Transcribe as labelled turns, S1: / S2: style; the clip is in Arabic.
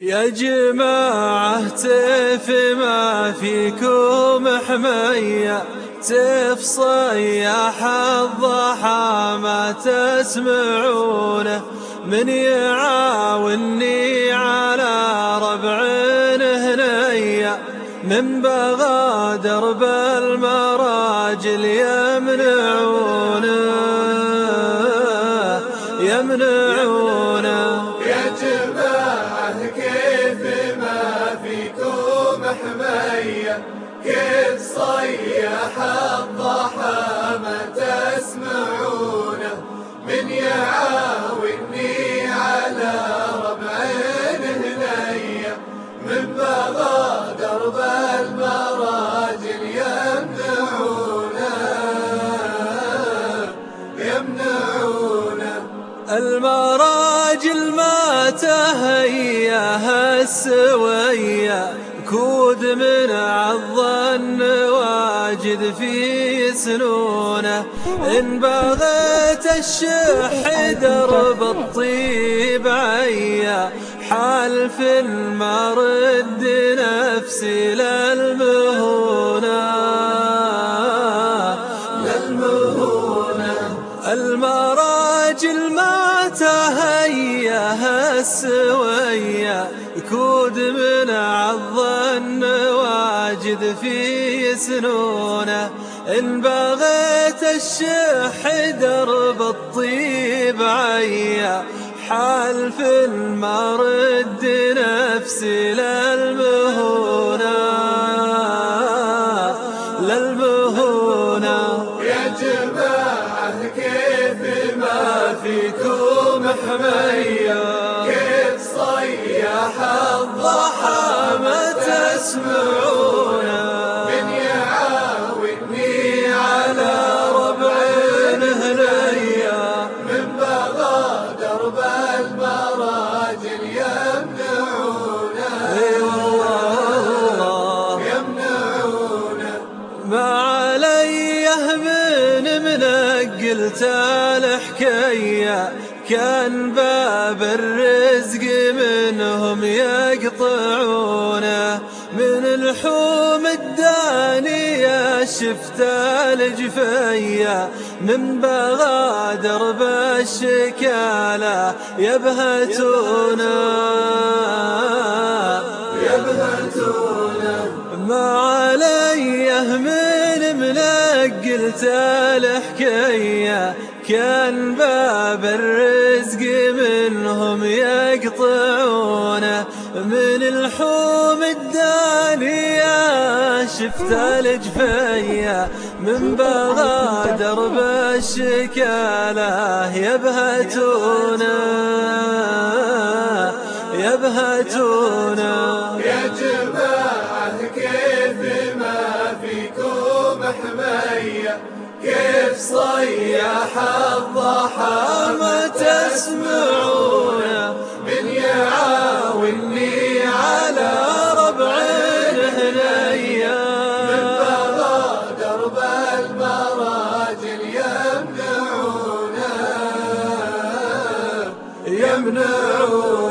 S1: يا جماعة تف ما فيكم حمية، تف صياح الضحى ما تسمعونه، من يعاوني على ربع هنية، من بغادر بالمراجل يمنعونه.
S2: يا جماعة كيف ما فيكم حمية، كيف صياح الضحى ما تسمعونه، من يعاوني على ربع هنية، من بغادر بالمراجل يمنعونه.
S1: المراجل ما تهياها السوية، كود من عالظن واجد في سنونه، إن بغيت الشح درب الطيب عيا، حال في المرد نفسي للمهونة. المراجل ما تهياها السوية، كود من عالظن واجد في سنونه، إن بغيت الشح درب الطيب عيا، حال في المرد نفسي للمهونة.
S2: يا جماعة كيف ما فيكم حمية، كيف صياح الضحى ما تسمعونه، من يعاوني على ربع هنية، من بغادر بالمراجل يمنعونه.
S1: ما عليه من منقلت الحكاية، كان باب الرزق منهم يقطعونه، من الحوم الدانية شفت الجفية، من بغادر بالشكالة يبهتونه. ما عليه من منقلت الحكاية، كان باب الرزق منهم يقطعونه، من الحوم الدانية شفت الجفية، من بغادر بالشكالة يبهتونه.
S2: يا جماعة كيف ما فيكم حمية، كيف صياح الضحى ما تسمعونه، من يعاوني على ربع هنية، من بغادر بالمراجل يمنعونه.